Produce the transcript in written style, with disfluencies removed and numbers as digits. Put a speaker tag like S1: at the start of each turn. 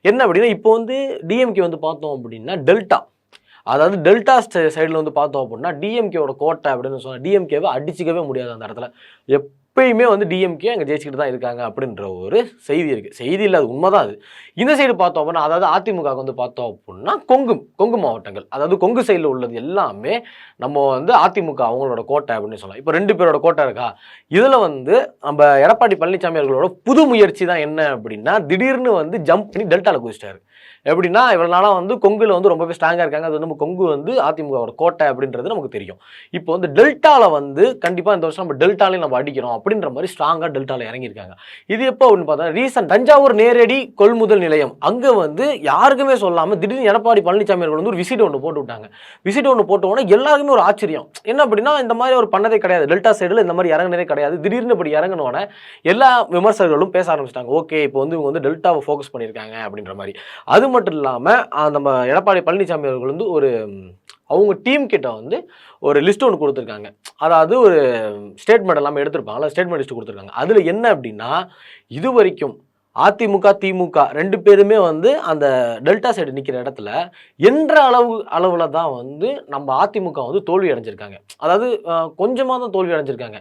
S1: என்ன அப்படின்னா, இப்போ வந்து டிஎம்கே வந்து பார்த்தோம் அப்படின்னா, டெல்டா. அதாவது டெல்டா சைடுல வந்து பார்த்தோம் அப்படின்னா, டிஎம்கேவோட கோட்டை அப்படின்னு சொன்னா டிஎம்கேவ அடிச்சுக்கவே முடியாது அந்த இடத்துல. எப்பயுமே வந்து டிஎம்கே அங்க ஜெயிச்சுக்கிட்டு தான் இருக்காங்க அப்படின்ற ஒரு செய்தி இருக்கு. செய்தி இல்ல, அது உண்மதான் அது. இந்த சைடு பார்த்தோம் அப்படின்னா, அதாவது அதிமுகவுக்கு வந்து பார்த்தோம் அப்படின்னா, கொங்கு மாவட்டங்கள். அதாவது கொங்கு சைடுல உள்ளது எல்லாமே நம்ம வந்து அதிமுக அவங்களோட கோட்டை அப்படின்னு சொல்லலாம். இப்போ 2 பேரோட கோட்டை இருக்கா? இதுல வந்து நம்ம எடப்பாடி பழனிசாமி அவர்களோட புது முயற்சி தான் என்ன அப்படின்னா, திடீர்னு வந்து ஜம்ப் பண்ணி டெல்டால குதிச்சிட்டாரு. எப்படின்னா, இவ்வளவு நாளா வந்து கொங்குல வந்து ரொம்பவே ஸ்ட்ராங்கா இருக்காங்க. அது வந்து நம்ம கொங்கு வந்து அதிமுகவோட கோட்டை அப்படின்றது நமக்கு தெரியும். இப்போ வந்து டெல்டால வந்து கண்டிப்பா இந்த வருஷம் நம்ம டெல்டாலயும் நம்ம அடிக்கிறோம் அப்படின்ற மாதிரி ஸ்ட்ராங்கா டெல்டால இறங்கியிருக்காங்க. இது எப்போ அப்படின்னு பார்த்தா ரீசன்ட் தஞ்சாவூர் நேரடி கொள்முதல் நிலையம். அங்க வந்து யாருக்குமே சொல்லாம திடீர்னு எடப்பாடி பழனிசாமி அவர்கள் வந்து ஒரு விசிட் ஒண்ணு போட்டு விட்டாங்க. விசிட் ஒண்ணு போட்ட உடனே எல்லாருக்குமே ஒரு ஆச்சரியம். என்ன அப்படின்னா, இந்த மாதிரி ஒரு பண்ணதே கிடையாது. டெல்டா சைடுல இந்த மாதிரி இறங்குனதே கிடையாது. திடீர்னு இப்படி இறங்குன உடனே எல்லா விமர்சகர்களும் பேச ஆரம்பிச்சிட்டாங்க. ஓகே, இப்போ வந்து இவங்க வந்து டெல்டாவை ஃபோக்கஸ் பண்ணியிருக்காங்க அப்படின்ற மாதிரி. அது மட்டும் இல்லாம நம்ம எடப்பாடி பழனிசாமி அவர்கள் வந்து ஒரு அவங்க டீம் கிட்ட வந்து ஒரு லிஸ்ட் ஒன்று கொடுத்துருக்காங்க. அதாவது ஒரு ஸ்டேட்மெண்ட் எல்லாமே எடுத்திருப்பாங்கல்ல, ஸ்டேட்மெண்ட் லிஸ்ட் கொடுத்துருக்காங்க. அதுல என்ன அப்படின்னா, இதுவரைக்கும் அதிமுக, திமுக 2 பேருமே வந்து அந்த டெல்டா சைடு நிக்கிற இடத்துல என்ற அளவுல தான் வந்து நம்ம அதிமுக வந்து தோல்வி அடைஞ்சிருக்காங்க. அதாவது கொஞ்சமா தான் தோல்வி அடைஞ்சிருக்காங்க.